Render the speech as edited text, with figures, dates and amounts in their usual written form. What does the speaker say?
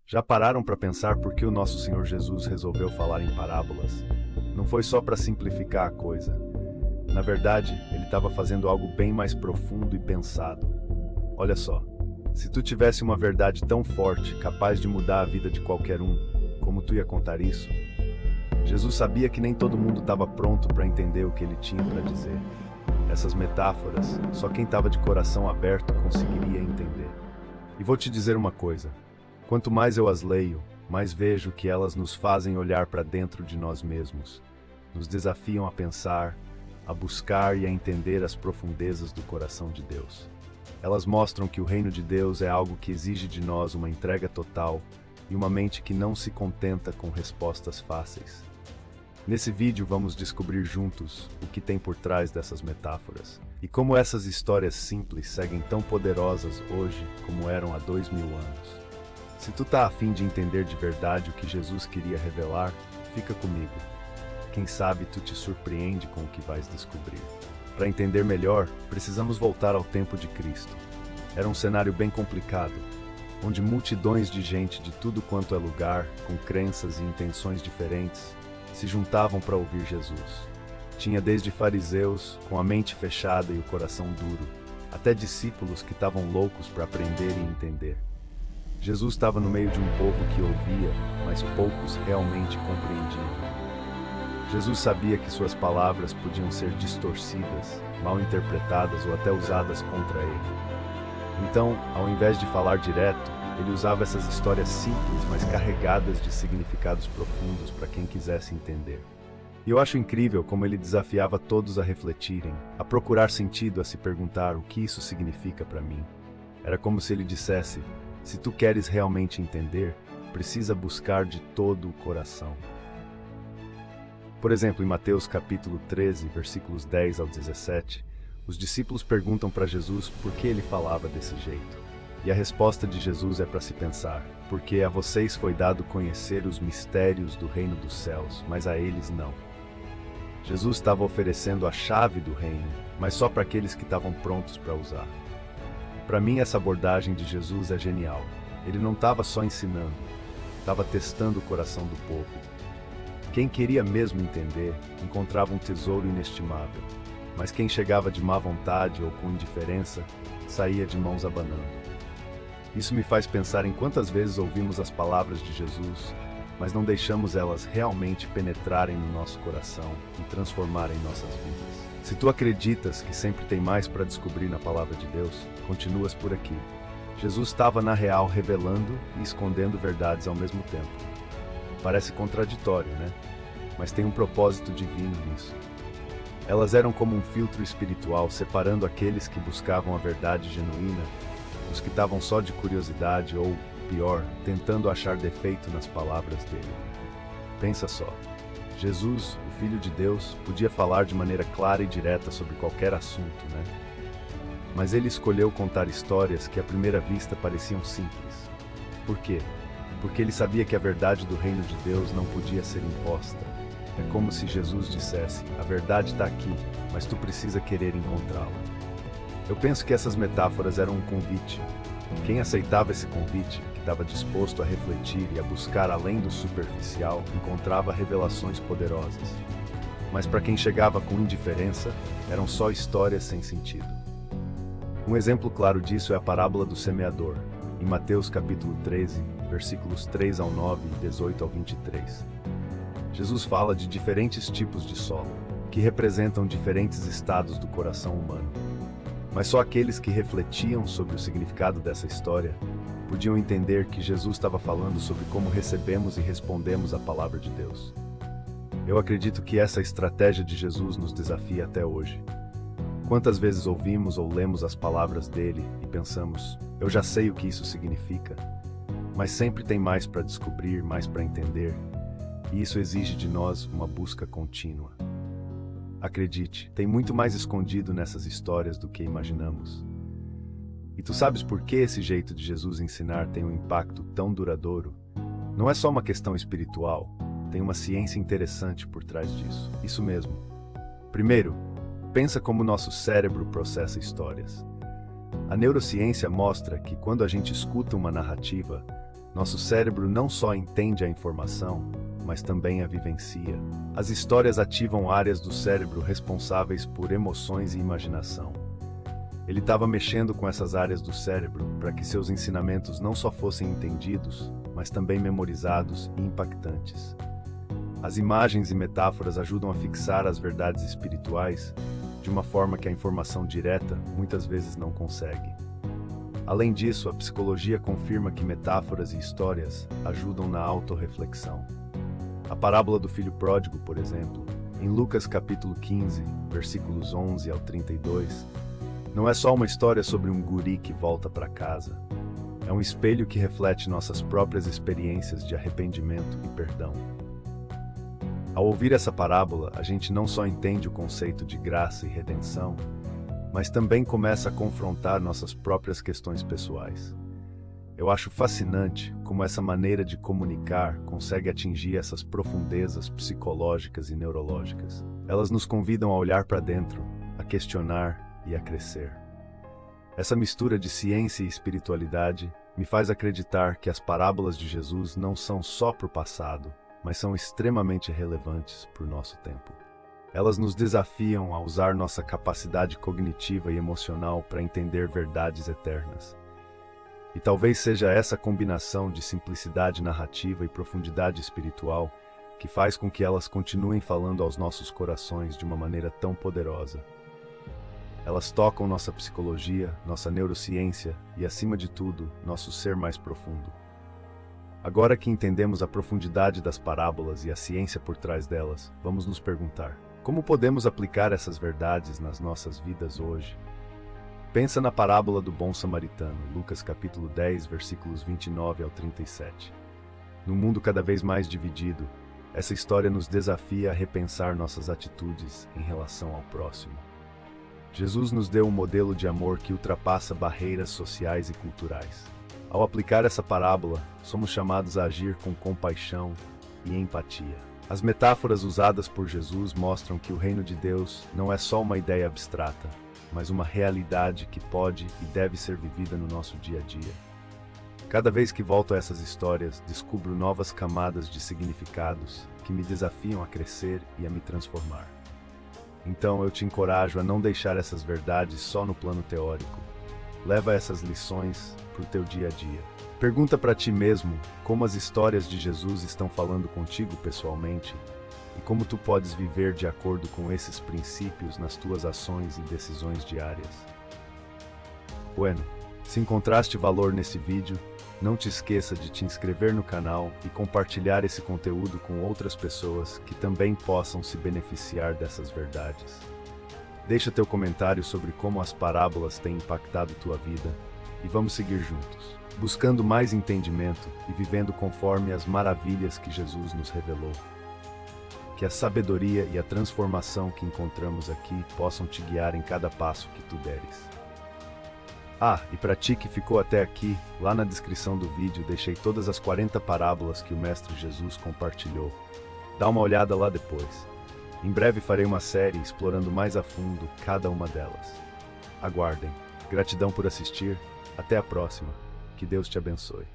Já pararam para pensar por que o nosso Senhor Jesus resolveu falar em parábolas? Não foi só para simplificar a coisa. Na verdade, ele estava fazendo algo bem mais profundo e pensado. Olha só, se tu tivesse uma verdade tão forte, capaz de mudar a vida de qualquer um, como tu ia contar isso? Jesus sabia que nem todo mundo estava pronto para entender o que ele tinha para dizer. Essas metáforas, só quem estava de coração aberto conseguiria entender. E vou te dizer uma coisa. Quanto mais eu as leio, mais vejo que elas nos fazem olhar para dentro de nós mesmos, nos desafiam a pensar, a buscar e a entender as profundezas do coração de Deus. Elas mostram que o reino de Deus é algo que exige de nós uma entrega total e uma mente que não se contenta com respostas fáceis. Nesse vídeo vamos descobrir juntos o que tem por trás dessas metáforas e como essas histórias simples seguem tão poderosas hoje como eram há 2000 anos. Se tu tá a fim de entender de verdade o que Jesus queria revelar, fica comigo. Quem sabe tu te surpreende com o que vais descobrir. Para entender melhor, precisamos voltar ao tempo de Cristo. Era um cenário bem complicado, onde multidões de gente de tudo quanto é lugar, com crenças e intenções diferentes, se juntavam para ouvir Jesus. Tinha desde fariseus, com a mente fechada e o coração duro, até discípulos que estavam loucos para aprender e entender. Jesus estava no meio de um povo que ouvia, mas poucos realmente compreendiam. Jesus sabia que suas palavras podiam ser distorcidas, mal interpretadas ou até usadas contra ele. Então, ao invés de falar direto, ele usava essas histórias simples, mas carregadas de significados profundos para quem quisesse entender. E eu acho incrível como ele desafiava todos a refletirem, a procurar sentido, a se perguntar o que isso significa para mim. Era como se ele dissesse: se tu queres realmente entender, precisa buscar de todo o coração. Por exemplo, em Mateus capítulo 13, versículos 10 ao 17, os discípulos perguntam para Jesus por que ele falava desse jeito. E a resposta de Jesus é para se pensar: porque a vocês foi dado conhecer os mistérios do reino dos céus, mas a eles não. Jesus estava oferecendo a chave do reino, mas só para aqueles que estavam prontos para usar. Para mim, essa abordagem de Jesus é genial. Ele não estava só ensinando, estava testando o coração do povo. Quem queria mesmo entender, encontrava um tesouro inestimável, mas quem chegava de má vontade ou com indiferença, saía de mãos abanando. Isso me faz pensar em quantas vezes ouvimos as palavras de Jesus, mas não deixamos elas realmente penetrarem no nosso coração e transformarem nossas vidas. Se tu acreditas que sempre tem mais para descobrir na palavra de Deus, continuas por aqui. Jesus estava na real revelando e escondendo verdades ao mesmo tempo. Parece contraditório, né? Mas tem um propósito divino nisso. Elas eram como um filtro espiritual separando aqueles que buscavam a verdade genuína dos que estavam só de curiosidade ou, pior, tentando achar defeito nas palavras dele. Pensa só. Jesus, o Filho de Deus, podia falar de maneira clara e direta sobre qualquer assunto, né? Mas ele escolheu contar histórias que à primeira vista pareciam simples. Por quê? Porque ele sabia que a verdade do reino de Deus não podia ser imposta. É como se Jesus dissesse: a verdade está aqui, mas tu precisa querer encontrá-la. Eu penso que essas metáforas eram um convite. Quem aceitava esse convite, que estava disposto a refletir e a buscar além do superficial, encontrava revelações poderosas. Mas para quem chegava com indiferença, eram só histórias sem sentido. Um exemplo claro disso é a parábola do semeador, em Mateus capítulo 13, versículos 3 ao 9 e 18 ao 23. Jesus fala de diferentes tipos de solo, que representam diferentes estados do coração humano. Mas só aqueles que refletiam sobre o significado dessa história podiam entender que Jesus estava falando sobre como recebemos e respondemos a palavra de Deus. Eu acredito que essa estratégia de Jesus nos desafia até hoje. Quantas vezes ouvimos ou lemos as palavras dele e pensamos: eu já sei o que isso significa, mas sempre tem mais para descobrir, mais para entender, e isso exige de nós uma busca contínua. Acredite, tem muito mais escondido nessas histórias do que imaginamos. E tu sabes por que esse jeito de Jesus ensinar tem um impacto tão duradouro? Não é só uma questão espiritual, tem uma ciência interessante por trás disso. Isso mesmo. Primeiro, pensa como nosso cérebro processa histórias. A neurociência mostra que quando a gente escuta uma narrativa, Nosso cérebro não só entende a informação, mas também a vivencia. As histórias ativam áreas do cérebro responsáveis por emoções e imaginação. Ele estava mexendo com essas áreas do cérebro para que seus ensinamentos não só fossem entendidos, mas também memorizados e impactantes. As imagens e metáforas ajudam a fixar as verdades espirituais de uma forma que a informação direta muitas vezes não consegue. Além disso, a psicologia confirma que metáforas e histórias ajudam na autorreflexão. A parábola do filho pródigo, por exemplo, em Lucas capítulo 15, versículos 11 ao 32, não é só uma história sobre um guri que volta para casa. É um espelho que reflete nossas próprias experiências de arrependimento e perdão. Ao ouvir essa parábola, a gente não só entende o conceito de graça e redenção, mas também começa a confrontar nossas próprias questões pessoais. Eu acho fascinante como essa maneira de comunicar consegue atingir essas profundezas psicológicas e neurológicas. Elas nos convidam a olhar para dentro, a questionar e a crescer. Essa mistura de ciência e espiritualidade me faz acreditar que as parábolas de Jesus não são só para o passado, mas são extremamente relevantes para o nosso tempo. Elas nos desafiam a usar nossa capacidade cognitiva e emocional para entender verdades eternas. E talvez seja essa combinação de simplicidade narrativa e profundidade espiritual que faz com que elas continuem falando aos nossos corações de uma maneira tão poderosa. Elas tocam nossa psicologia, nossa neurociência e, acima de tudo, nosso ser mais profundo. Agora que entendemos a profundidade das parábolas e a ciência por trás delas, vamos nos perguntar: como podemos aplicar essas verdades nas nossas vidas hoje? Pensa na parábola do bom samaritano, Lucas capítulo 10, versículos 29 ao 37. Num mundo cada vez mais dividido, essa história nos desafia a repensar nossas atitudes em relação ao próximo. Jesus nos deu um modelo de amor que ultrapassa barreiras sociais e culturais. Ao aplicar essa parábola, somos chamados a agir com compaixão e empatia. As metáforas usadas por Jesus mostram que o reino de Deus não é só uma ideia abstrata, mas uma realidade que pode e deve ser vivida no nosso dia a dia. Cada vez que volto a essas histórias, descubro novas camadas de significados que me desafiam a crescer e a me transformar. Então eu te encorajo a não deixar essas verdades só no plano teórico. Leva essas lições para o teu dia a dia. Pergunta para ti mesmo como as histórias de Jesus estão falando contigo pessoalmente e como tu podes viver de acordo com esses princípios nas tuas ações e decisões diárias. Bueno, se encontraste valor nesse vídeo, não te esqueça de te inscrever no canal e compartilhar esse conteúdo com outras pessoas que também possam se beneficiar dessas verdades. Deixa teu comentário sobre como as parábolas têm impactado tua vida e vamos seguir juntos, buscando mais entendimento e vivendo conforme as maravilhas que Jesus nos revelou. Que a sabedoria e a transformação que encontramos aqui possam te guiar em cada passo que tu deres. Ah, e para ti que ficou até aqui, lá na descrição do vídeo deixei todas as 40 parábolas que o Mestre Jesus compartilhou. Dá uma olhada lá depois. Em breve farei uma série explorando mais a fundo cada uma delas. Aguardem. Gratidão por assistir. Até a próxima. Que Deus te abençoe.